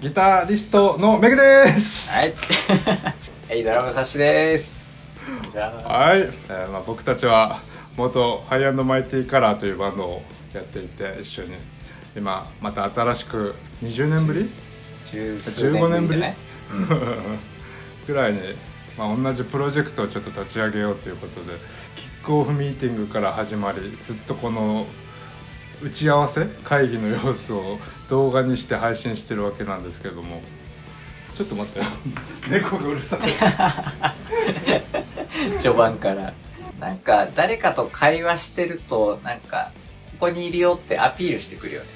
ギタリストのメグです。はいはい、ドラムサシです。はい、僕たちは元ハイ&マイティカラーというバンドをやっていて、一緒に今また新しく20年ぶり15年ぶりぐらいに、同じプロジェクトをちょっと立ち上げようということで、キックオフミーティングから始まり、ずっとこの打ち合わせ会議の様子を動画にして配信してるわけなんですけども、ちょっと待ってよ猫がうるさい序盤からなんか誰かと会話してると、なんかここにいるよってアピールしてくるよね。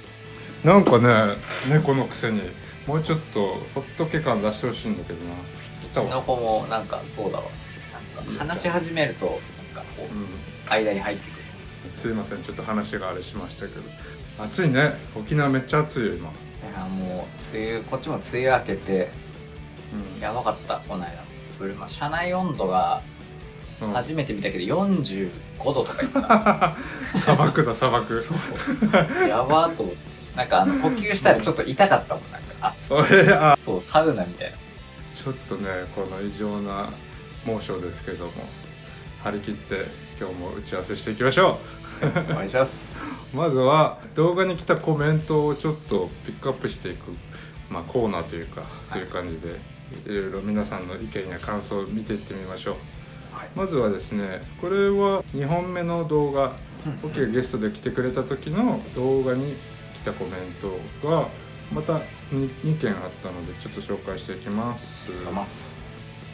なんかね、猫のくせにもうちょっとほっとけ感出してほしいんだけどな。うちの子もなんかそうだわ。なんか話し始めるとなんかこう、間に入ってくる。すいません、ちょっと話があれしましたけど、暑いね。沖縄めっちゃ暑いよ今。いやもう梅雨、こっちも梅雨明けて、やばかったこの間。車内温度が初めて見たけど45度とか言ってた。砂漠だ砂漠。そうやばーと思って、なんか呼吸したらちょっと痛かったもん。なんか暑くてそうサウナみたいな。ちょっとね、この異常な猛暑ですけども、張り切って今日も打ち合わせしていきましょうお願いします。まずは動画に来たコメントをちょっとピックアップしていく、コーナーというか、そういう感じでいろいろ皆さんの意見や感想を見ていってみましょう。まずはですね、これは2本目の動画、OK がゲストで来てくれた時の動画に来たコメントがまた 2件あったので、ちょっと紹介していきます。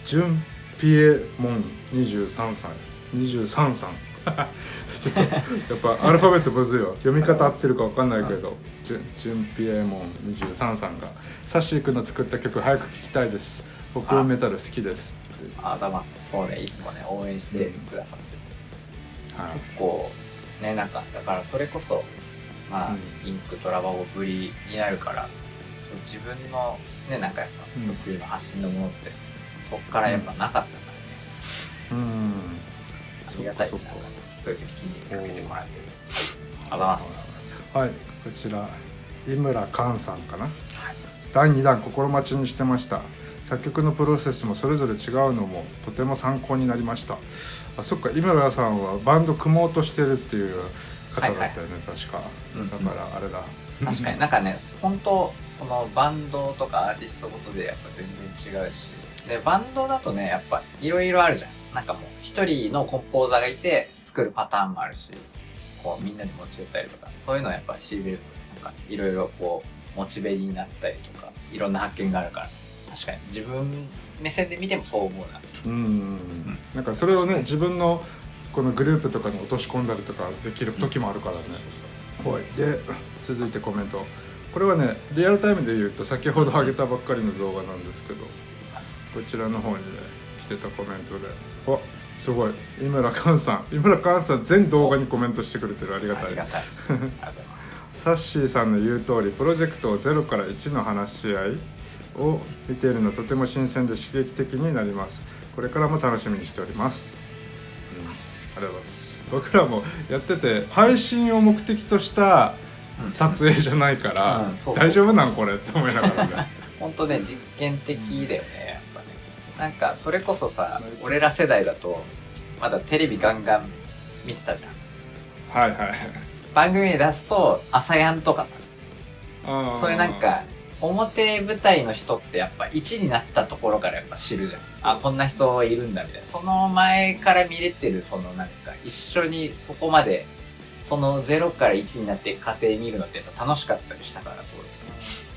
ジュンピエモン23歳ちょっとやっぱアルファベットむずいわ、読み方合ってるか分かんないけど、ジュンピエモン23さんがサッシーくんの作った曲早く聴きたいです、僕はメタル好きですって。あざます。そうね、いつもね応援してくださってて、結構ね、なんかだからそれこそインクとラバボぶりになるから、自分のね、なんかやっぱ得意の発信のものってそっからやっぱなかったからね。ありがたい。なんかそういうふうに気にかけてもらえてる。あざます。はい、こちら井村寛さんかな。第2弾心待ちにしてました。作曲のプロセスもそれぞれ違うのもとても参考になりました。あ、そっか、井村さんはバンド組もうとしてるっていう方だったよね、確か。だからあれだ。確かになんかね、本当そのバンドとかアーティストごとでやっぱ全然違うし、でバンドだとね、やっぱいろいろあるじゃん。なんかもう一人のコンポーザーがいて作るパターンもあるし、こうみんなに持ち寄ったりとか、そういうのをやっぱ仕入れるとなんかいろいろこうモチベになったりとか、いろんな発見があるから、確かに自分目線で見てもそう思うな。なんかそれをね、自分のこのグループとかに落とし込んだりとかできる時もあるからね。で、続いてコメント。これはね、リアルタイムで言うと先ほど上げたばっかりの動画なんですけど、こちらの方にね来てたコメントで、すごい、井村寛さん全動画にコメントしてくれてる。ありがたい。ありがとうございます。サッシーさんの言う通り、プロジェクトを0から1の話し合いを見ているのはとても新鮮で刺激的になります。これからも楽しみにしております。ありがとうございます。僕らもやってて、配信を目的とした撮影じゃないから、大丈夫なんこれって思いながらね本当ね、実験的だよね、やっぱね。なんかそれこそさ、俺ら世代だとまだテレビガンガン見てたじゃん。はいはい。番組に出すと朝やんとかさ、そういうなんか表舞台の人ってやっぱ1になったところからやっぱ知るじゃん。あ、こんな人いるんだみたいな。その前から見れてる、そのなんか一緒にそこまでその0から1になっていく過程見るのってやっぱ楽しかったりしたから、当時。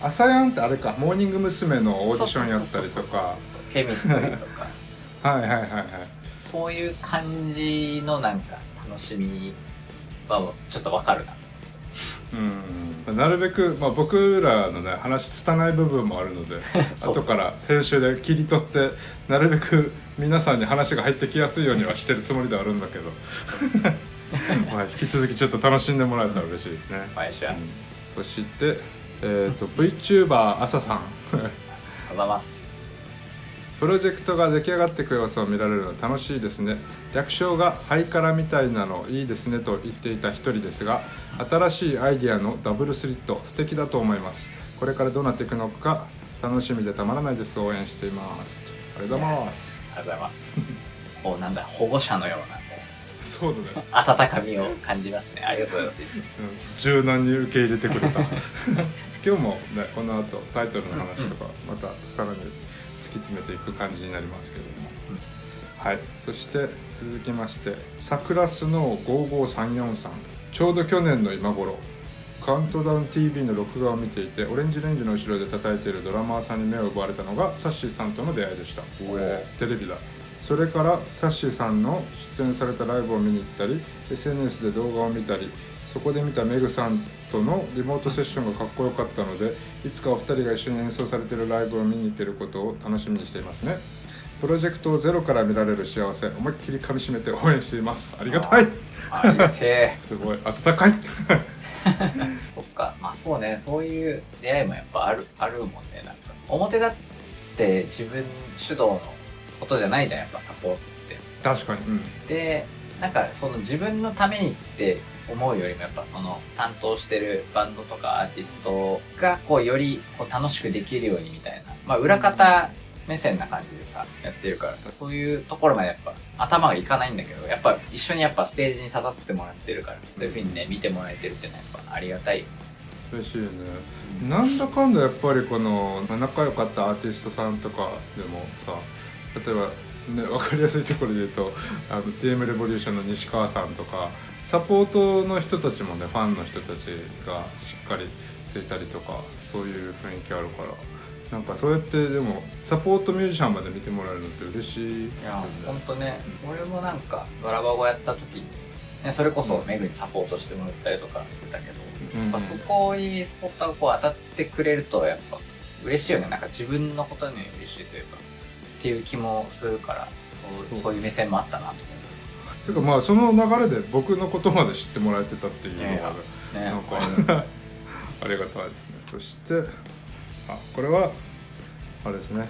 朝やんってあれか、モーニング娘。のオーディションやったりとか、ケミストリーとかはいはいはいはい。そういう感じのなんか楽しみはちょっとわかるなと。なるべく、僕らのね話つたない部分もあるので後から編集で切り取ってなるべく皆さんに話が入ってきやすいようにはしてるつもりではあるんだけど引き続きちょっと楽しんでもらえたら嬉しいですね。お願いします。そして、VTuber 朝さんありがとうございます。プロジェクトが出来上がっていく様子を見られるのは楽しいですね。略称がハイカラみたいなのいいですねと言っていた一人ですが、新しいアイディアのダブルスリット素敵だと思います。これからどうなっていくのか楽しみでたまらないです。応援しています。ありがとうございます。ありがとうございます。こうなんだ、保護者のようなそうだね、温かみを感じますね。ありがとうございます。柔軟に受け入れてくれた今日もね、この後タイトルの話とかまたさらに突き詰めていく感じになりますけれども、はい。そして続きましてサクラスの55343、ちょうど去年の今頃カウントダウン TV の録画を見ていて、オレンジレンジの後ろで叩いているドラマーさんに目を奪われたのがサッシーさんとの出会いでした。テレビだ。それからサッシーさんの出演されたライブを見に行ったり SNS で動画を見たり、そこで見たメグさんとのリモートセッションがかっこよかったので、いつかお二人が一緒に演奏されているライブを見に行けることを楽しみにしていますね。プロジェクトをゼロから見られる幸せ、思いっきり噛みしめて応援しています。ありがたい。ありがてえすごい温かいそっか、まあそうね、そういう出会いもやっぱあるもんね。なんか表だって自分主導のことじゃないじゃん、やっぱサポートって。確かに、で、なんかその自分のためにって思うよりもやっぱその担当してるバンドとかアーティストがこうよりこう楽しくできるようにみたいな、まあ裏方目線な感じでさやってるから、そういうところまでやっぱ頭がいかないんだけど、やっぱ一緒にやっぱステージに立たせてもらってるから、そういう風にね見てもらえてるってのはやっぱありがたいよね。嬉しいね、なんだかんだやっぱりこの仲良かったアーティストさんとかでもさ、例えばね、分かりやすいところで言うとTM レボリューションの西川さんとか、サポートの人たちもね、ファンの人たちがしっかりしていたりとか、そういう雰囲気あるから、なんかそうやってでもサポートミュージシャンまで見てもらえるのって嬉しい、いやほんとね、俺もなんかドラバゴやった時に、ね、それこそメグにサポートしてもらったりとかしてたけど、やっぱそこにスポットがこう当たってくれるとやっぱ嬉しいよね。なんか自分のことに嬉しいというかっていう気もするから、そういう目線もあったなと思います。てかまあその流れで僕のことまで知ってもらえてたっていうのがなんかありがたいですね。そしてこれはあれですね、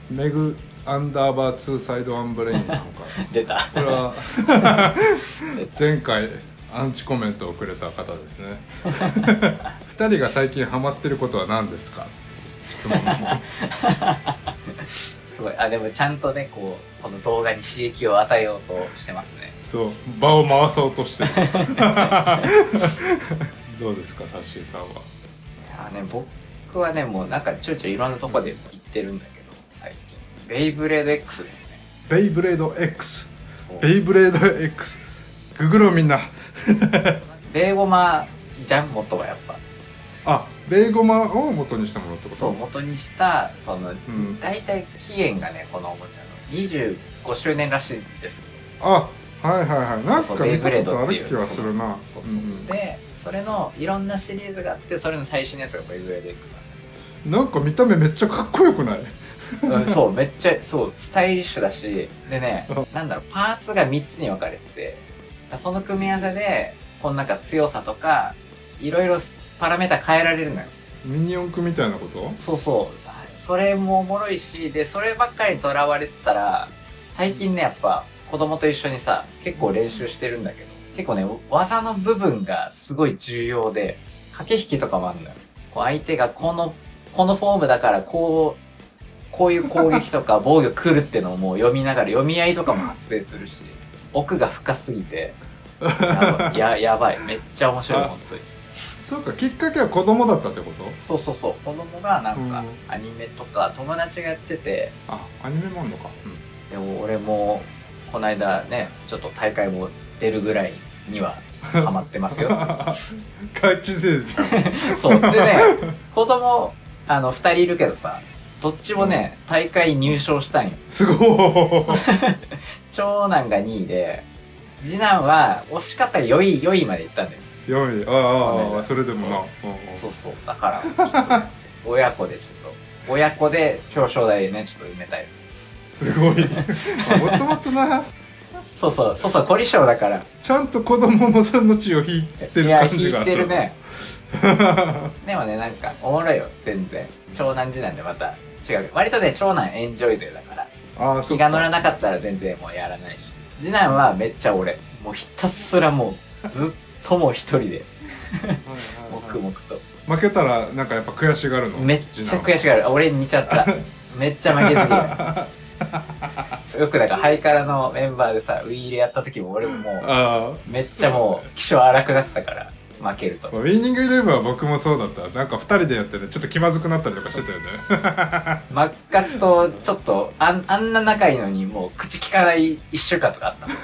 メグアンダーバーツーサイドアンブレインさんから出た。これは前回アンチコメントをくれた方ですね2人が最近ハマってることは何ですか、質問すごい。でもちゃんとねこの動画に刺激を与えようとしてますね。そう、場を回そうとしてるどうですか、サッシーさんは。いやね、僕はねもうなんかちょいちょいいろんなとこで言ってるんだけど、最近ベイブレード X ですね。ベイブレード X、 ベイブレード X ググろうみんなベーゴマじゃん元はやっぱ。ベーゴマを元にしたものってこと。そう、元にしたその、大体期限がねこのおもちゃの25周年らしいんです。はいはいはい、なんか見たことある気はするな。でそれのいろんなシリーズがあって、それの最新のやつがベイブレード X なんか見た目めっちゃかっこよくないそう、めっちゃそうスタイリッシュだし、でねなんだろう、パーツが3つに分かれてて、その組み合わせでこのなんか強さとかいろいろパラメータ変えられるのよ。ミニ四駆みたいなこと。そうそれもおもろいし、でそればっかりにとらわれてたら、最近ねやっぱ子供と一緒にさ結構練習してるんだけど、結構ね技の部分がすごい重要で、駆け引きとかもあるのよ。こう相手がこのフォームだからこういう攻撃とか防御来るってのをもう読みながら、読み合いとかも発生するし、奥が深すぎてやばい、めっちゃ面白い本当に。そうか、きっかけは子供だったってこと。そう子供がなんかアニメとか友達がやってて、アニメもあんのか、でも俺もこの間ねちょっと大会も出るぐらいにはハマってますよガチ勢じゃんそうでね、子供2人いるけどさ、どっちもね大会入賞したんよ。すごい長男が2位で、次男は惜しかったら4位まで行ったんだよ。4位。それでもな。そうだから親子で表彰台ねちょっと埋めたい。すごいもともとなそう凝り性だから、ちゃんと子供もその血を引いてる感じがする。引いてるねでもねなんかおもろいよ全然。長男次男でまた違う。割とね長男エンジョイ勢だから、気が乗らなかったら全然もうやらないし、次男はめっちゃ俺もうひたすらもうずっともう一人で黙々と負けたらなんかやっぱ悔しがるの？めっちゃ悔しがる。俺に似ちゃっためっちゃ負けず嫌いよくだからハイカラのメンバーでさウイイレやった時も俺ももうめっちゃもう気性荒くなってたから負けると。ウィニングイレブンは僕もそうだった。なんか2人でやってねちょっと気まずくなったりとかしてたよねマッカツとちょっとあんな仲いいのにもう口聞かない1週間とかあったもん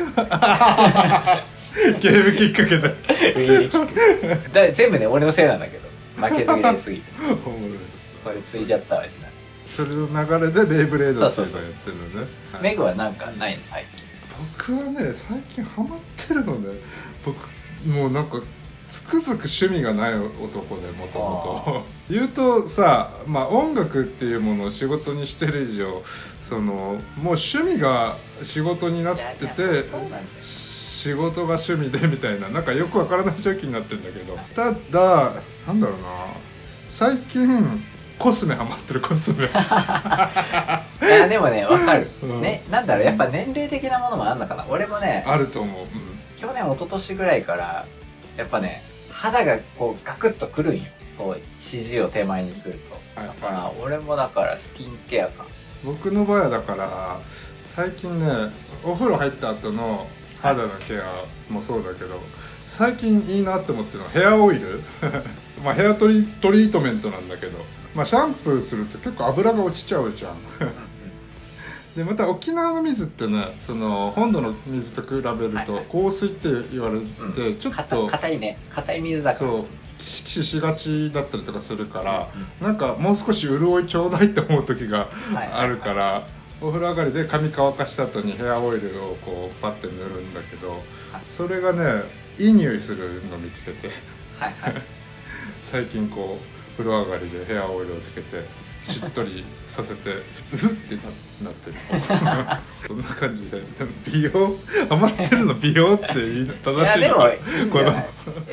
ゲームきっかけでウイイレキックだ全部ね俺のせいなんだけど負けず嫌いすぎてそれついちゃったわしな。それの流れでベイブレードっていうのをやってるのね。メグはなんかないの最近？僕はね最近ハマってるのね。僕もうなんかつくづく趣味がない男でもともと言うとさ、まあ音楽っていうものを仕事にしてる以上そのもう趣味が仕事になってて仕事が趣味でみたいななんかよくわからない状況になってるんだけど、ただなんだろうな最近コスメハマってるコスメいやでもねわかる、うんね、なんだろうやっぱ年齢的なものもあんのかな。俺もねあると思う、去年一昨年ぐらいからやっぱね肌がこうガクッとくるんよ。そう四十を手前にすると、はいだから俺もだからスキンケアか。僕の場合はだから最近ねお風呂入った後の肌のケアもそうだけど、最近いいなって思ってるのはヘアオイルまあヘアトリートメントなんだけど、まあ、シャンプーすると結構油が落ちちゃうじゃんでまた沖縄の水ってねその本土の水と比べると硬水って言われてちょっと硬いね硬い水だからそうキシキシしがちだったりとかするから、なんかもう少し潤いちょうだいって思う時があるから、お風呂上がりで髪乾かした後にヘアオイルをこうパッて塗るんだけど、それがねいい匂いするの見つけて最近こう風呂上がりでヘアオイルをつけてしっとりさせてうふってなってるそんな感じで。でも美容ハマってるの美容って言い正しいのか。いやでもいいんじゃない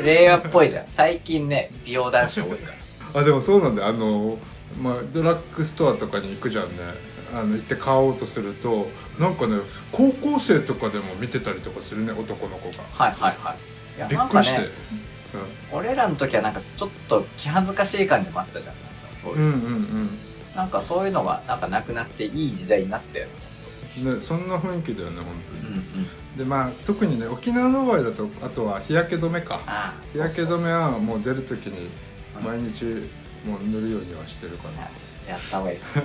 令和っぽいじゃん最近ね美容男子多いからでもそうなんだよ。まあ、ドラッグストアとかに行くじゃんね。行って買おうとするとなんかね高校生とかでも見てたりとかするね男の子が。はいはいはい。いやびっくりして、なんかね俺らの時はなんかちょっと気恥ずかしい感じもあったじゃん。なんかそういう、なんかそういうのがなんかなくなっていい時代になったよね。ね、そんな雰囲気だよね本当に、でまあ特にね沖縄の場合だとあとは日焼け止めか。日焼け止めはもう出る時に毎日もう塗るようにはしてるから、やった方がいいです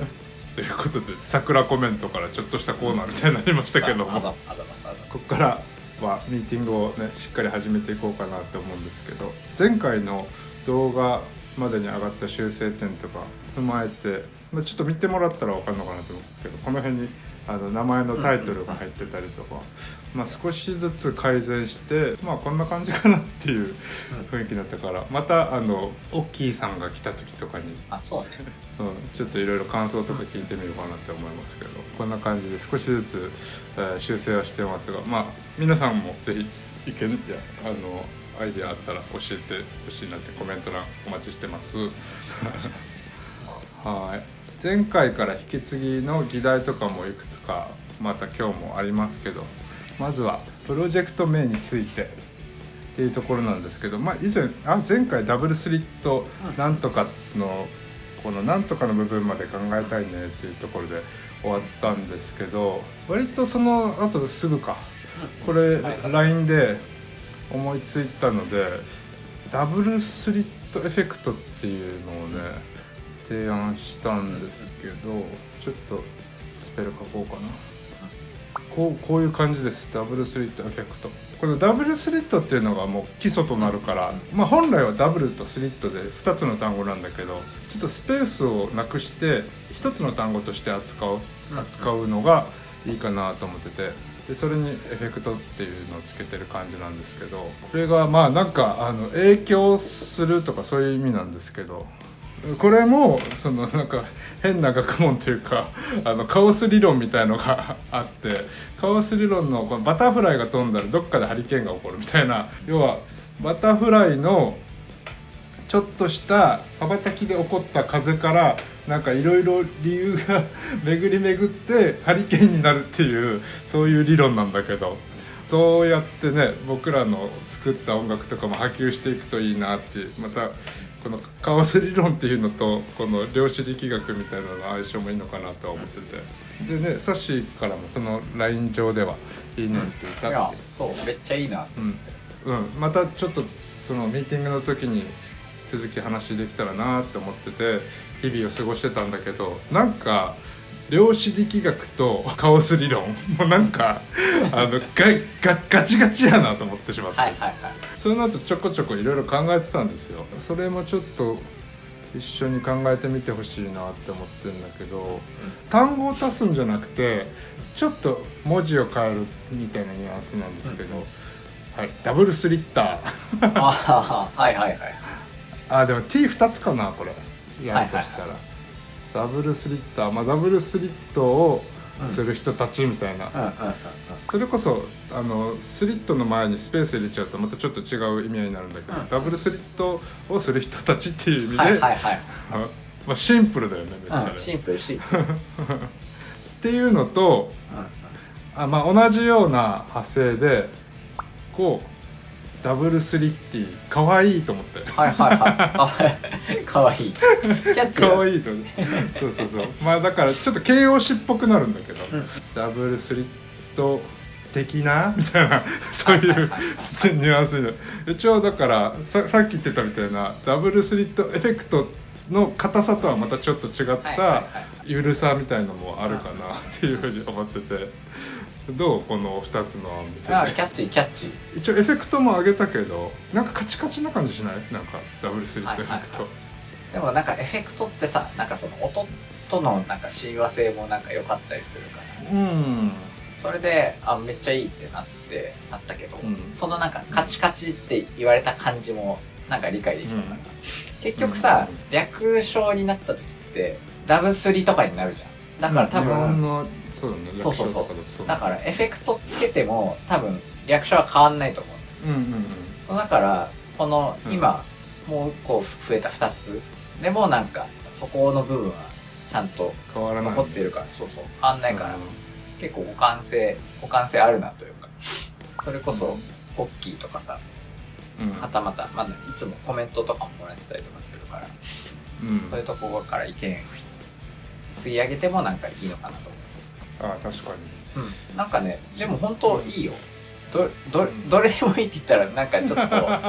ということで桜コメントからちょっとしたコーナーみたいになりましたけどもここからはミーティングをねしっかり始めていこうかなと思うんですけど、前回の動画までに上がった修正点とか踏まえて、ちょっと見てもらったら分かるのかなと思うけど、この辺に名前のタイトルが入ってたりとか、少しずつ改善してこんな感じかなっていう雰囲気になったから、またオッキーさんが来た時とかにそうねちょっといろいろ感想とか聞いてみようかなって思いますけど、こんな感じで少しずつ、修正はしてますが、皆さんもぜひ意見やアイデアあったら教えてほしいなってコメント欄お待ちしてます。はい、前回から引き継ぎの議題とかもいくつかまた今日もありますけど、まずはプロジェクト名についてっていうところなんですけど、前回ダブルスリットなんとかのこのなんとかの部分まで考えたいねっていうところで終わったんですけど、割とその後すぐかこれ LINE で思いついたので、ダブルスリットエフェクトっていうのをね提案したんですけど、ちょっとスペル書こうかな。こういう感じです。ダブルスリットエフェクト。このダブルスリットっていうのがもう基礎となるから、本来はダブルとスリットで2つの単語なんだけど、ちょっとスペースをなくして1つの単語として扱うのがいいかなと思ってて、でそれにエフェクトっていうのをつけてる感じなんですけど、これがなんか影響するとかそういう意味なんですけど、これもそのなんか変な学問というかカオス理論みたいのがあって、カオス理論のこのバタフライが飛んだらどっかでハリケーンが起こるみたいな、要はバタフライのちょっとした羽ばたきで起こった風からなんかいろいろ理由が巡り巡ってハリケーンになるっていう、そういう理論なんだけど、そうやってね僕らの作った音楽とかも波及していくといいなって、またこのカオス理論っていうのとこの量子力学みたいなのの相性もいいのかなとは思ってて、でねサッシーからもその LINE 上ではいいねって言ったって、いやそうめっちゃいいなって思って、またちょっとそのミーティングの時に続き話できたらなって思ってて日々を過ごしてたんだけど、なんか量子力学とカオス理論もなんかガチガチやなと思ってしまって、その後ちょこちょこいろいろ考えてたんですよ。それもちょっと一緒に考えてみてほしいなって思ってるんだけど、単語を足すんじゃなくてちょっと文字を変えるみたいなニュアンスなんですけど、はい、ダブルスリッターでも T2 つかなこれやるとしたら、ダブルスリッター、ダブルスリットをする人たちみたいな、それこそスリットの前にスペース入れちゃうとまたちょっと違う意味合いになるんだけど、ダブルスリットをする人たちっていう意味で、シンプルだよねめっちゃね、シンプルっていうのと、同じような派生でこうダブルスリッティかわいいと思ってかわいいキャッチかわいいとそうだからちょっと形容詞っぽくなるんだけど、ダブルスリット的なみたいなそういうニュアンスになる。一応だからさっき言ってたみたいなダブルスリットエフェクトの硬さとはまたちょっと違ったゆるさみたいのもあるかなっていうふうに思ってて、どうこの2つの案見てて。キャッチー一応エフェクトも上げたけどなんかカチカチな感じしない？なんかダブルスリットエフェクト、でもなんかエフェクトってさ、なんかその音とのなんか親和性もなんか良かったりするから、それでめっちゃいいってなったけど、そのなんかカチカチって言われた感じもなんか理解できたから、結局さ、略称になった時ってダブスリとかになるじゃん。だから多分、そうだからエフェクトつけても多分略称は変わんないと思う。だからこの今、もう1個増えた2つでもなんかそこの部分はちゃんと残ってるから、変わんないから、結構互換性あるなというか、それこそポッキーとかさ、はたまたいつもコメントとかももらってたりとかするから、そういうところから意見吸い上げてもなんかいいのかなと思います。確かに、なんかね、でも本当いいよ。どれでもいいって言ったらなんかちょっとあ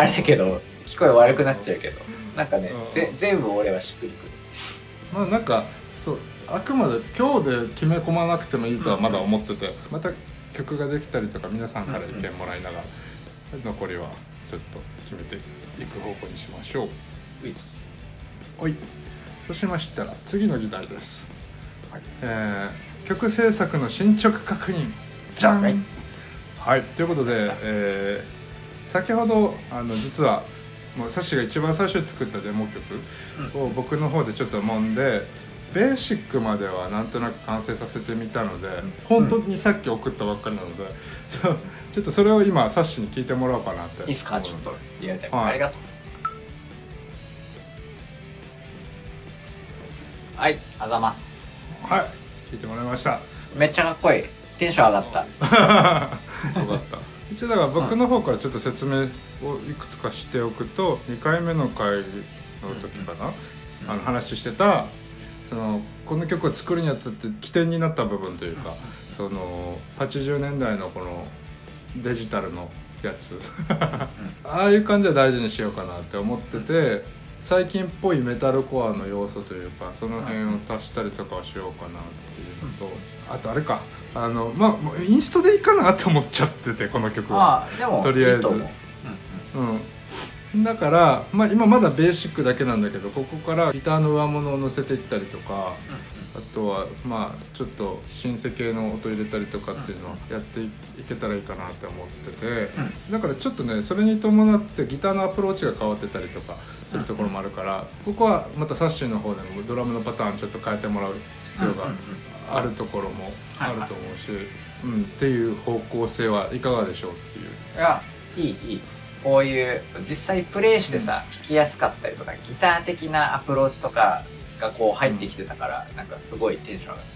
れだけど聞こえ悪くなっちゃうけど、なんかね、全部俺はしっくりくる。なんかそうあくまで今日で決め込まなくてもいいとはまだ思ってて、また曲ができたりとか皆さんから意見もらいながら、残りはちょっと決めていく方向にしましょう。はい、そうしましたら次の議題です。曲制作の進捗確認じゃん。はい、ということで、先ほど実はもうサッシが一番最初に作ったデモ曲を僕の方でちょっと揉んで、ベーシックまではなんとなく完成させてみたので、本当にさっき送ったばっかりなので、ちょっとそれを今サッシに聞いてもらおうかなって。いいっすか？ちょっとリアルタイム、ありがとう。はい、あざます。はい、聞いてもらいました。めっちゃかっこいい。テンション上がった。よかった。一応だから僕の方からちょっと説明をいくつかしておくと、2回目の回の時かな、話してたこの曲を作るにあたって起点になった部分というか、その80年代のこのデジタルのやつああいう感じは大事にしようかなって思ってて、最近っぽいメタルコアの要素というかその辺を足したりとかをしようかなっていうのと、あとあれかインストでいいかなって思っちゃってて、この曲はでもとりあえずいいと思う。だから今まだベーシックだけなんだけど、ここからギターの上物を乗せていったりとか、あとはちょっとシンセ系の音入れたりとかっていうのをやっていけたらいいかなって思ってて、だからちょっとねそれに伴ってギターのアプローチが変わってたりとかするところもあるから、ここはまたサッシーの方でもドラムのパターンちょっと変えてもらう必要があるところもあると思うし、っていう方向性はいかがでしょうっていう。いや、いいこういう実際プレイしてさ、弾きやすかったりとかギター的なアプローチとかがこう入ってきてたから、なんかすごいテンション上がっ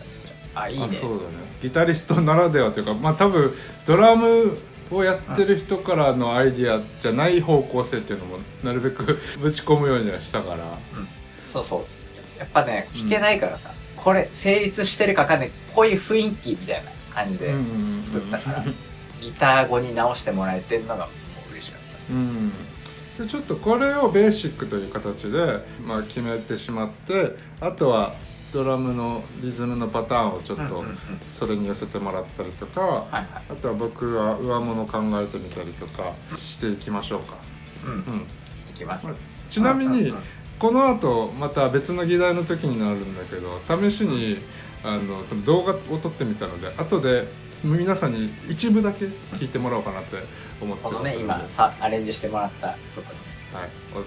た。いいね。そうだね、ギタリストならではというか、多分ドラムをやってる人からのアイディアじゃない方向性っていうのもなるべくぶち込むようにはしたから、そうそうやっぱね聞けないからさ、これ成立してるかわかんないこういう雰囲気みたいな感じで作ったから、ギター語に直してもらえてるのがもう嬉しかった。でちょっとこれをベーシックという形で、決めてしまって、あとはドラムのリズムのパターンをちょっとそれに寄せてもらったりとか、あとは僕は上物考えてみたりとかしていきましょうか。いきましょう。ちなみにこの後また別の議題の時になるんだけど、試しにその動画を撮ってみたので、後で皆さんに一部だけ聞いてもらおうかなって思ってます。このね今アレンジしてもらった曲ね、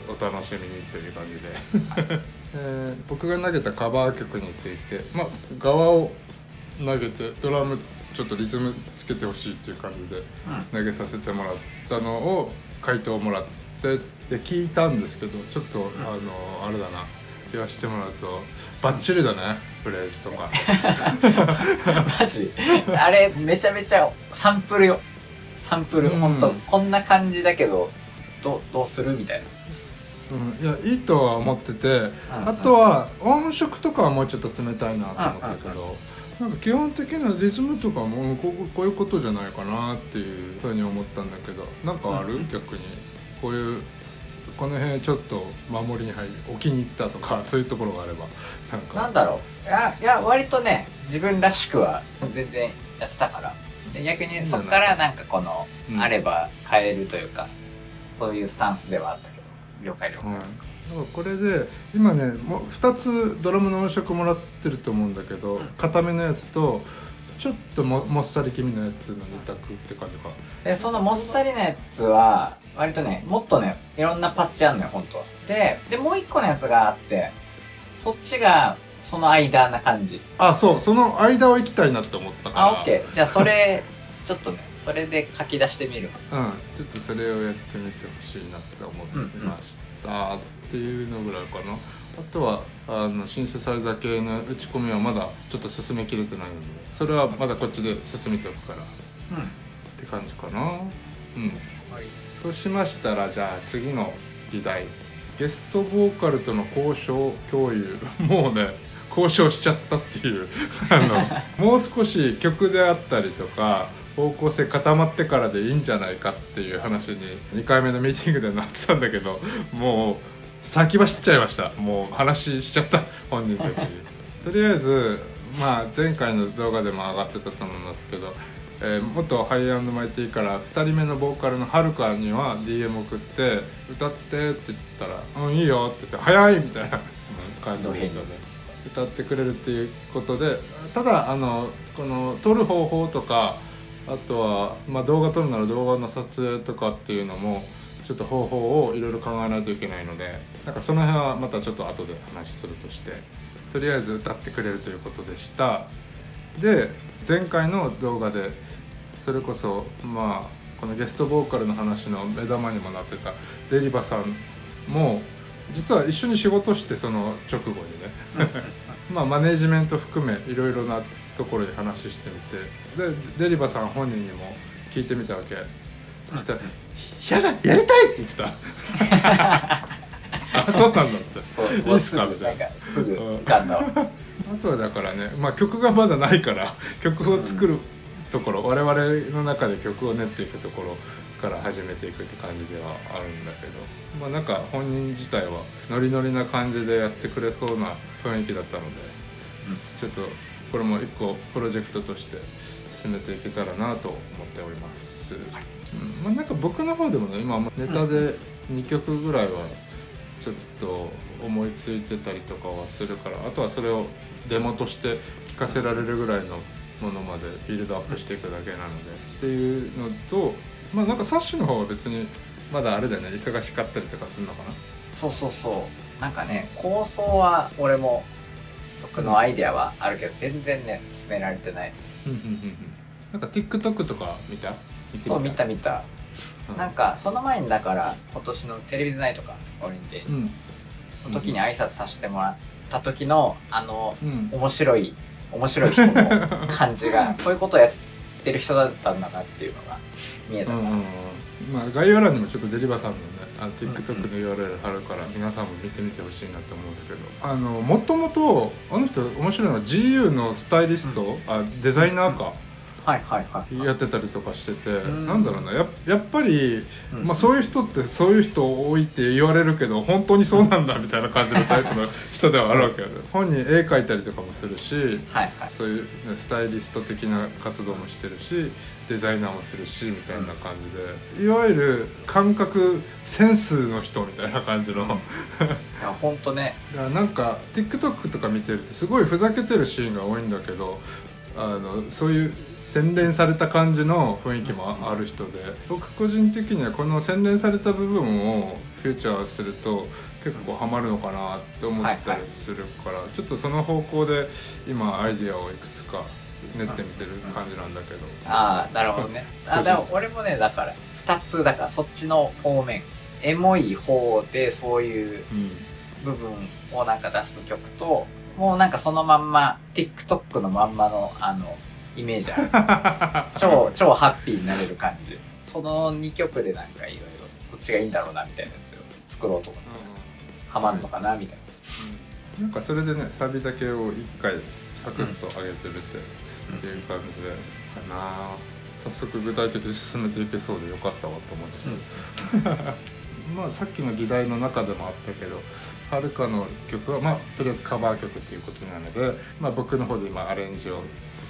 お楽しみにという感じで、僕が投げたカバー曲について、側を投げてドラムちょっとリズムつけてほしいっていう感じで投げさせてもらったのを回答をもらってで聞いたんですけど、ちょっとあれだな言わせてもらうとバッチリだね、フレーズとかマジあれめちゃめちゃサンプルよ、サンプル、ほんとこんな感じだけどどうするみたいな、いやいいとは思ってて、あとは音色とかはもうちょっと冷たいなと思ったけど、なんか基本的なリズムとかもこういうことじゃないかなっていうふうに思ったんだけど、なんかある？逆にこういうこの辺ちょっと守りに入りお気に入ったとかそういうところがあればなんだろう、いや割とね自分らしくは全然やってたから、で逆にそっからなんかこの、あれば変えるというかそういうスタンスではあったけど、了解。これで今ねもう2つドラムの音色もらってると思うんだけど、固めのやつとちょっともっさり気味のやつの2択って感じか。でそのもっさりのやつは割とねもっとねいろんなパッチあるのよ本当は。でもう一個のやつがあって、そっちがその間な感じ。そうその間を行きたいなって思ったから。オッケー、じゃあそれちょっとねそれで書き出してみるわ。ちょっとそれをやってみてほしいなって思ってましたっていうのぐらいかな。あとはシンセサイザー系の打ち込みはまだちょっと進めきれてないので、それはまだこっちで進めておくから、って感じかな。そうしましたら、じゃあ次の議題、ゲストボーカルとの交渉共有もうね交渉しちゃったっていうもう少し曲であったりとか方向性固まってからでいいんじゃないかっていう話に2回目のミーティングでなってたんだけど、もう先走っちゃいました。もう話しちゃった本人たちとりあえず前回の動画でも上がってたと思いますけど、元ハイ&マイティから2人目のボーカルのはるかには DM 送って歌ってって言ったらいいよって言って早いみたいな感じでしたね。歌ってくれるっていうことで、ただこの撮る方法とか、あとは動画撮るなら動画の撮影とかっていうのもちょっと方法をいろいろ考えないといけないので、なんかその辺はまたちょっと後で話するとして、とりあえず歌ってくれるということでした。で前回の動画でそれこそこのゲストボーカルの話の目玉にもなってたデリバさんも実は一緒に仕事して、その直後にねマネージメント含めいろいろなところで話してみて、でデリバさん本人にも聞いてみたわけ。そしたらやりたいって言ってたそうなんだって。そういいっすかみたいな。すぐ浮かんだわあとはだからね、曲がまだないから曲を作るところ、我々の中で曲を練っていくところから始めていくって感じではあるんだけど、なんか本人自体はノリノリな感じでやってくれそうな雰囲気だったので、ちょっとこれも一個プロジェクトとして進めていけたらなと思っております。なんか僕の方でもね、今ネタで2曲ぐらいはちょっと思いついてたりとかはするから、あとはそれをデモとして聴かせられるぐらいのものまでビルドアップしていくだけなのでっていうのと、なんかサッシの方は別にまだあれだよね、忙しかったりとかするのかな。そうなんかね、構想は俺も僕のアイデアはあるけど全然ね進められてないです。なんか TikTok とか見た？そう見た、なんかその前にだから今年のテレビズナイトかオレンジの時に挨拶させてもらった時の面白い人の感じがこういうことやっってる人だったんだなっていうのが見えたから、まあ概要欄にもちょっとデリバさんのねTikTok の URL 貼るから皆さんも見てみてほしいなと思うんですけど、もともとあの人面白いのは GU のスタイリスト、デザイナーか、やってたりとかしてて、なんだろうな、やっぱり、まあ、そういう人ってそういう人多いって言われるけど本当にそうなんだみたいな感じのタイプの人ではあるわけよね。本人絵描いたりとかもするし、そういう、ね、スタイリスト的な活動もしてるしデザイナーもするしみたいな感じで、いわゆる感覚センスの人みたいな感じのいや本当ね、なんか TikTok とか見てるとすごいふざけてるシーンが多いんだけど、そういう洗練された感じの雰囲気もある人で、僕個人的にはこの洗練された部分をフューチャーすると結構ハマるのかなって思ってたりするから、ちょっとその方向で今アイディアをいくつか練ってみてる感じなんだけど。ああなるほどね。でも俺もねだから2つだからそっちの方面エモい方でそういう部分をなんか出す曲と、もうなんかそのまんま TikTok のまんまのイメージある超ハッピーになれる感じ、その2曲でなんかいろいろどっちがいいんだろうなみたいなやつを作ろうと思ってハマるのかなみたいな、なんかそれでねサビだけを1回サクッと上げてるっていう感じでかな。早速具体的に進めていけそうでよかったわと思って、まあさっきの議題の中でもあったけどはるかの曲はまあとりあえずカバー曲っていうことなので、まあ、僕の方で今アレンジを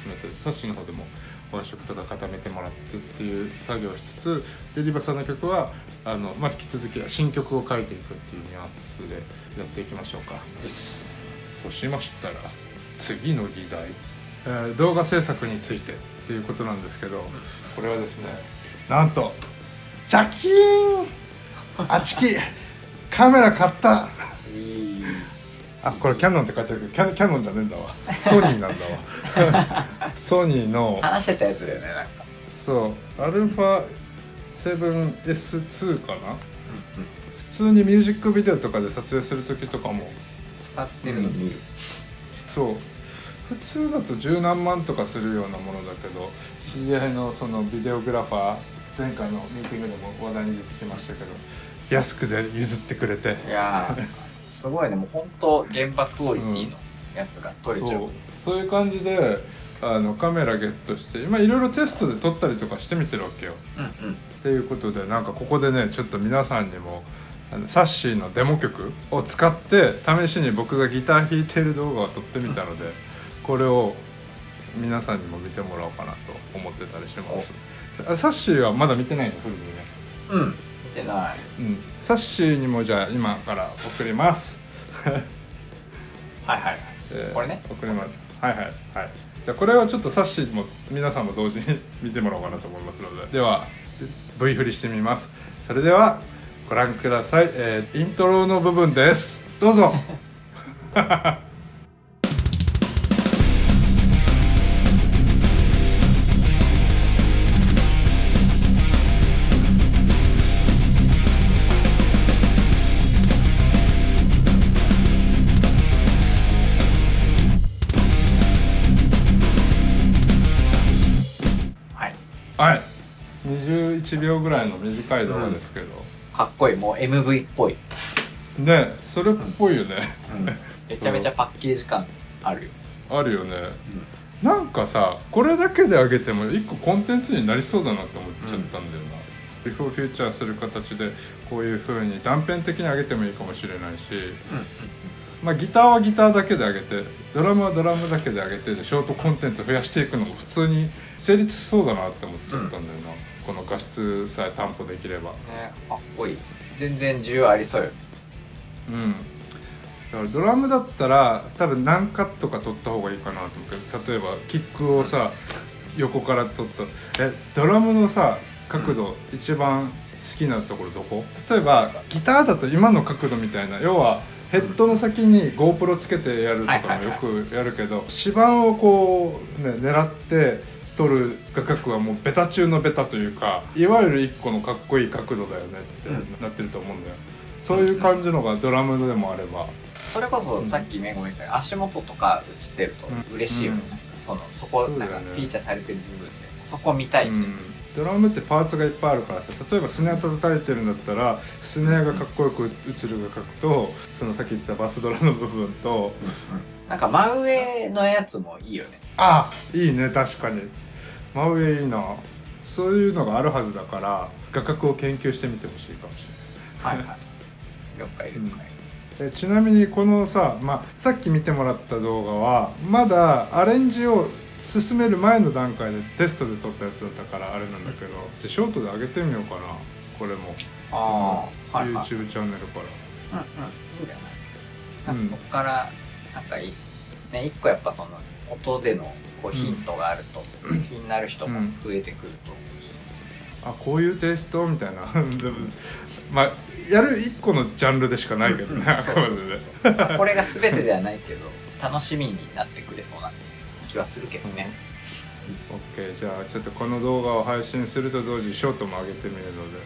進めてサッシーの方でも音色とか固めてもらってっていう作業をしつつ、デリバさんの曲はまあ、引き続き新曲を書いていくっていうニュアンスでやっていきましょうか。そうしましたら次の議題、動画制作についてっていうことなんですけど、これはですねなんとジャキーンあちきカメラ買った。あ、これキャノンって書いてあるけどキャノンじゃねえんだわ、ソニーなんだわソニーの話してたやつだよね、なんかそうアルファ 7S2 かな、普通にミュージックビデオとかで撮影する時とかも使ってるの見る、そう普通だと十何万とかするようなものだけど、知り合いのそのビデオグラファー前回のミーティングでも話題に出てきましたけど安くで譲ってくれて、いやすごいね、もう本当現場クオリティのやつが撮れちゃう、そういう感じでカメラゲットして今いろいろテストで撮ったりとかしてみてるわけよ、っていうことでなんかここでねちょっと皆さんにもサッシーのデモ曲を使って試しに僕がギター弾いてる動画を撮ってみたので、これを皆さんにも見てもらおうかなと思ってたりします。サッシーはまだ見てないの？フルにね。見てない。サッシーにもじゃあ今から送ります。はいはい。これね。送ります。はいはいはい。じゃあこれはちょっとサッシーも皆さんも同時に見てもらおうかなと思いますので、では V 振りしてみます。それではご覧ください。イントロの部分です。どうぞ。はい、21秒ぐらいの短い動画ですけど、かっこいい、もう MV っぽいね、それっぽいよね、めちゃめちゃパッケージ感あるよ、あるよね、なんかさこれだけで上げても一個コンテンツになりそうだなって思っちゃったんだよな、ビフォーフューチャーする形でこういう風に断片的に上げてもいいかもしれないし、まあギターはギターだけで上げてドラムはドラムだけで上げてでショートコンテンツ増やしていくのも普通に成立しそうだなって思っちゃったんだよな、この画質さえ担保できればね。かっこいい、全然需要ありそうよ。だからドラムだったら多分何カットか取った方がいいかなと思って、例えばキックをさ横から取ったドラムのさ角度、一番好きなところどこ？例えばギターだと今の角度みたいな、要はヘッドの先に GoPro つけてやるとかもよくやるけど、指板をこう、ね、狙って撮る画角はもうベタ中のベタというか、いわゆる一個のかっこいい角度だよねってなってると思うんだよ、そういう感じのがドラムでもあれば、それこそさっきメンゴ言ってた足元とか映ってると嬉しいよね、そこそうだよねなんかフィーチャーされてる部分でそこ見たいって、ドラムってパーツがいっぱいあるからさ、例えばスネア叩いてるんだったらスネアがかっこよく映る画角と、そのさっき言ってたバスドラの部分と、なんか真上のやつもいいよね。あ、いいね、確かに真上いいな。そういうのがあるはずだから画角を研究してみてほしいかもしれない。はいはい了解了解、ちなみにこのさ、さっき見てもらった動画はまだアレンジを進める前の段階でテストで撮ったやつだったからあれなんだけど、じゃあショートで上げてみようかな、これも。ああ、はいはい、YouTube チャンネルから。いいんじゃない。なんかそっからなんかね、一個やっぱその音でのこうヒントがあると気になる人も増えてくると思うし、あ、こういうテイストみたいなやる一個のジャンルでしかないけどね、これが全てではないけど楽しみになってくれそうな気はするけどね。OK、じゃあちょっとこの動画を配信すると同時にショートも上げてみるので、ぜ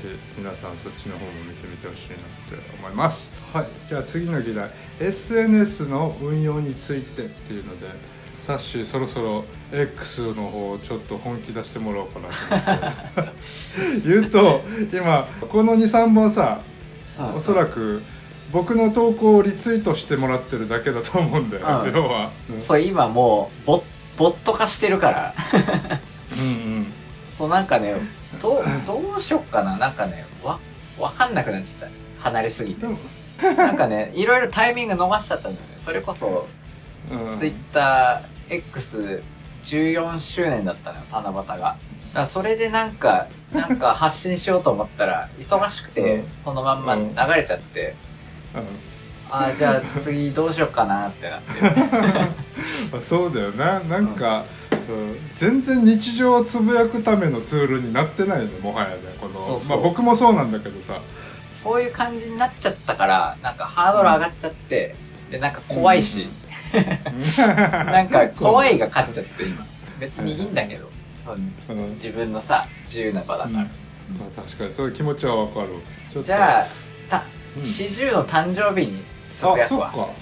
ひ皆さんそっちの方も見てみてほしいなって思います。はい、じゃあ次の議題、 SNS の運用についてっていうので、サッシーそろそろ X の方をちょっと本気出してもらおうかなと思って言うと、今この 2,3 本さ、おそらく僕の投稿をリツイートしてもらってるだけだと思うんだよ、要は、そう今もうボット化してるからそうなんかね、どうしよっかな、なんかねわかんなくなっちゃった、離れすぎてなんかねいろいろタイミング逃しちゃったんだよね。それこそ、TwitterX14 周年だったのよ、七夕が。だからそれでなんか発信しようと思ったら忙しくて、そのまんま流れちゃって、じゃあ次どうしようかなってなってそうだよな、なんか、全然日常をつぶやくためのツールになってないね、もはやね、この僕もそうなんだけどさ、そういう感じになっちゃったから、なんかハードル上がっちゃって、でなんか怖いし、なんか怖いが勝っちゃって今。別にいいんだけど、自分のさ自由な場だから、確かにそういう気持ちはわかる。じゃあ40の誕生日につぶやくわ。あ、そっか、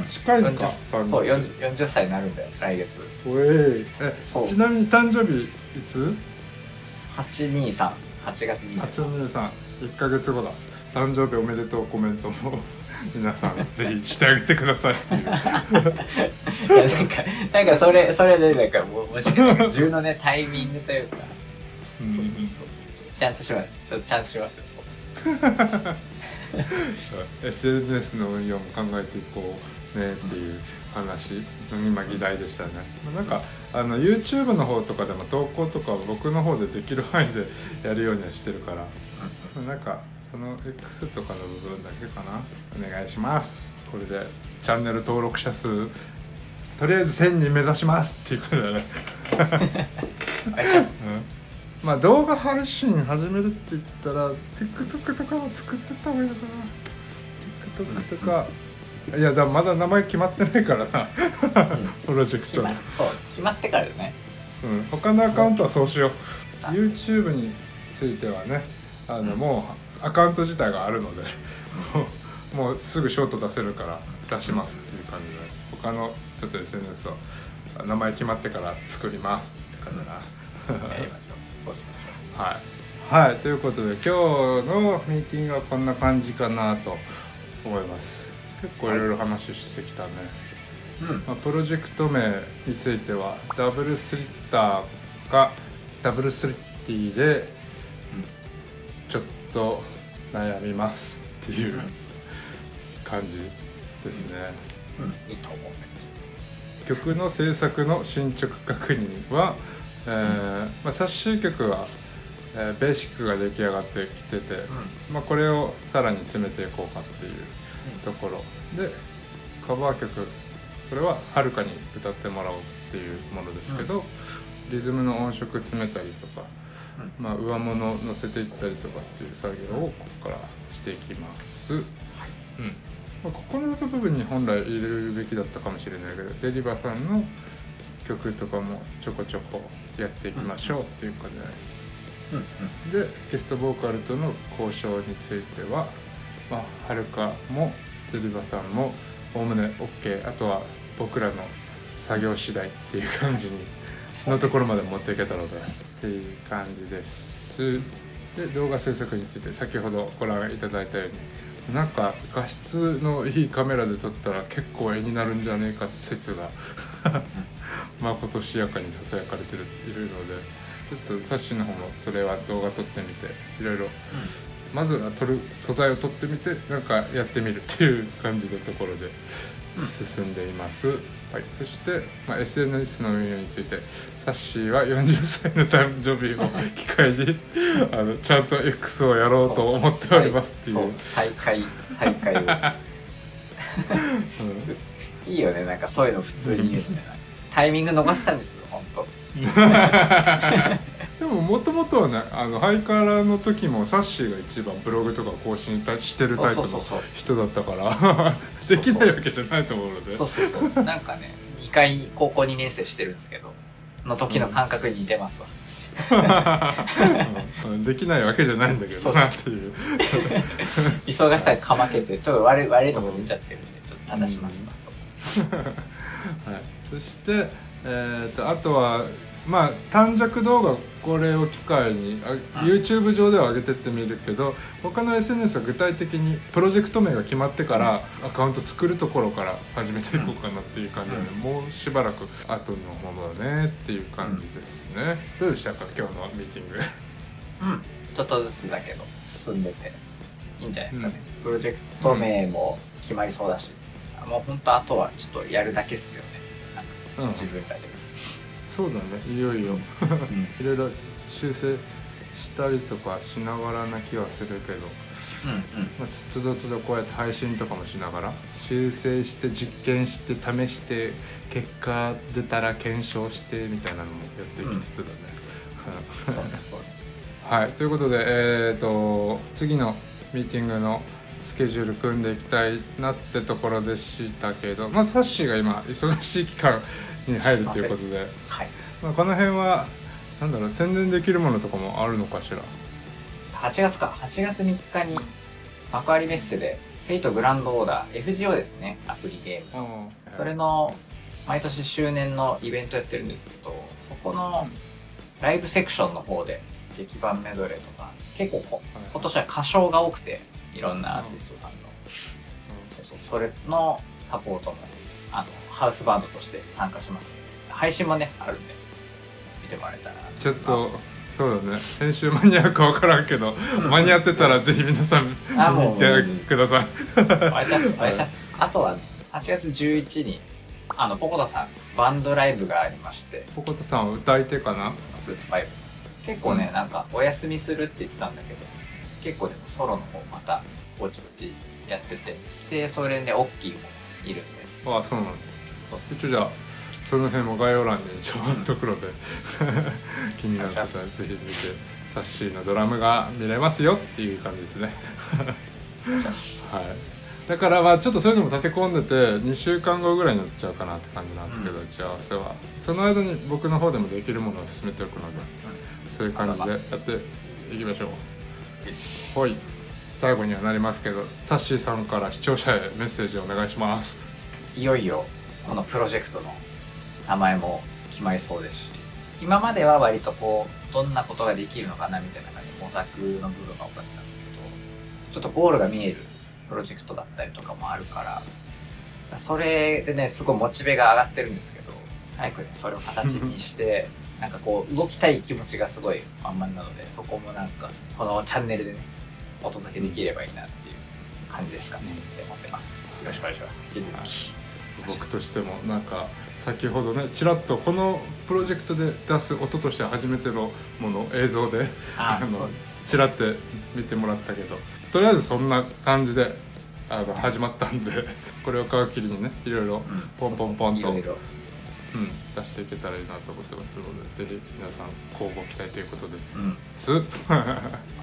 近いのか。そう、40歳になるんだよ来月。ちなみに誕生日いつ？823、8月2日。823、1ヶ月後だ。誕生日おめでとうコメントも皆さんぜひしてあげてくださいっていう。いやなんかそれでなんかもしかしたら10のねタイミングというか、そうちゃんとしますよ。SNS の運用も考えていこうねっていう話、今議題でしたね。なんかYouTube の方とかでも投稿とか僕の方でできる範囲でやるようにはしてるから、なんかその X とかの部分だけかな、お願いします。これでチャンネル登録者数とりあえず1000人目指しますっていうことだね。お願いします。動画配信始めるって言ったら TikTok とかも作ってった方がいいのかな。 TikTok とか、いやまだ名前決まってないからな、プロジェクトそう決まってからよね。他のアカウントはそうしよう。YouTube についてはね、もうアカウント自体があるのでもうすぐショート出せるから出しますっていう感じで、他のちょっと SNS は名前決まってから作りますって感じだな。やりましょう。そうしましょう。はい、ということで今日のミーティングはこんな感じかなと思います。結構いろいろ話してきたね。プロジェクト名についてはダブルスリッターかダブルスリッティでちょっと悩みますっていう感じですね。いいと思う。曲の制作の進捗確認は、サッシー曲は、ベーシックが出来上がってきてて、これをさらに詰めていこうかっていうところで、カバー曲これははるかに歌ってもらおうっていうものですけど、リズムの音色詰めたりとか、上物を乗せていったりとかっていう作業をここからしていきます。ここの部分に本来入れるべきだったかもしれないけど、デリバさんの曲とかもちょこちょこやっていきましょうっていう感じで、ゲストボーカルとの交渉については、はるかもデリバさんもおおむね OK、 あとは僕らの作業次第っていう感じにのところまで持っていけたのでっていう感じです。で動画制作について先ほどご覧いただいたようになんか画質のいいカメラで撮ったら結構絵になるんじゃねえか説がまことしやかにささやかれているのでちょっとサッシーの方もそれは動画撮ってみていろいろまずは撮る素材を撮ってみてなんかやってみるっていう感じのところで進んでいます。はい、そして、SNS の運用についてサッシーは40歳の誕生日を機会にちゃんと X をやろうと思っておりますっていう。再開を、いいよね、なんかそういうの普通に言うみたいなタイミング逃したんですよ本当。でももともとはねハイカラの時もサッシーが一番ブログとか更新してるタイプの人だったからできないわけじゃないと思うので、そうなんかね2回高校2年生してるんですけどの時の感覚に似てますわ、できないわけじゃないんだけどなっていう忙しさにかまけてちょっと悪いとこ出ちゃってるんでちょっと正しますわ、はい、そして、あとは短尺動画これを機会にYouTube 上では上げてってみるけど他の SNS は具体的にプロジェクト名が決まってからアカウント作るところから始めていこうかなっていう感じなので、もうしばらく後のものだねっていう感じですね、どうでしたか今日のミーティング。ちょっとずつだけど進んでていいんじゃないですかね、プロジェクト名も決まりそうだし、もうほんとあとはちょっとやるだけっすよね、なんか自分らで、そうだね、いよいよいろいろ修正したりとかしながらな気はするけど、つどつどこうやって配信とかもしながら修正して実験して試して結果出たら検証してみたいなのもやっていきつつだね、そうはい、ということで、次のミーティングのスケジュール組んでいきたいなってところでしたけど、サッシーが今忙しい期間に入るということで、はい、この辺は宣伝できるものとかもあるのかしら。8月3日に幕張メッセでフェイトグランドオーダー FGO ですね、アプリゲームの、それの毎年周年のイベントやってるんですけど、そこのライブセクションの方で劇版メドレーとか結構今年は歌唱が多くていろんなアーティストさんの、それのサポートもハウスバンドとして参加しますので、配信もねあるんで見てもらえたらなと思います。ちょっとそうだね、編集間に合うか分からんけど、間に合ってたらぜひ皆さん見てください。お願いします。あとはね、8月11日にポコタさんバンドライブがありまして、ポコタさんは歌い手かな。フルート5結構ね、なんかお休みするって言ってたんだけど、結構でもソロの方またぼちぼちやってて、でそれでオッキーもいるんで。ああ、そうなんだ。一応じゃあその辺も概要欄にちょっと黒で気になる方はぜひ見て、サッシーのドラムが見れますよっていう感じですね。はい、だからちょっとそういうのも立て込んでて2週間後ぐらいになっちゃうかなって感じなんですけど、打ち合わせはその間に僕の方でもできるものを進めておくので、そういう感じでやっていきましょう。はい、最後にはなりますけど、サッシーさんから視聴者へメッセージをお願いします。いよいよこのプロジェクトの名前も決まりそうですし、今までは割とどんなことができるのかなみたいな感じで模索の部分が多かったんですけど、ちょっとゴールが見えるプロジェクトだったりとかもあるから、それでねすごいモチベが上がってるんですけど、早くねそれを形にしてなんか動きたい気持ちがすごい満々なので、そこもなんかこのチャンネルでねお届けできればいいなっていう感じですかねって思ってます。よろしくお願いします。引き続き僕としてもなんか先ほどねちらっとこのプロジェクトで出す音として初めてのもの映像でちらって見てもらったけど、とりあえずそんな感じで始まったんで、これを皮切りにねいろいろポンポンポンと出していけたらいいなと思ってますので、ぜひ皆さん交互期待ということで、お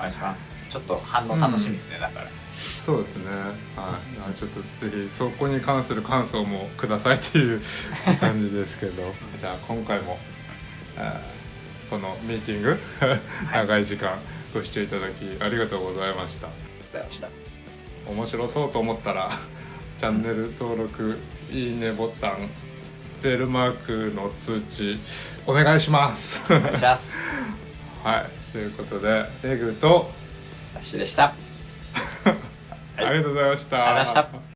願いします。ちょっと反応楽しみですね、だからそうですね、はい、ちょっとぜひそこに関する感想もくださいっていう感じですけどじゃあ今回もこのミーティング長い時間ご視聴いただきありがとうございました。面白そうと思ったらチャンネル登録、いいねボタンテールマークの通知お願いしますお願いしますはいということでレグとさっしーでしたありがとうございました。ありがとうございました。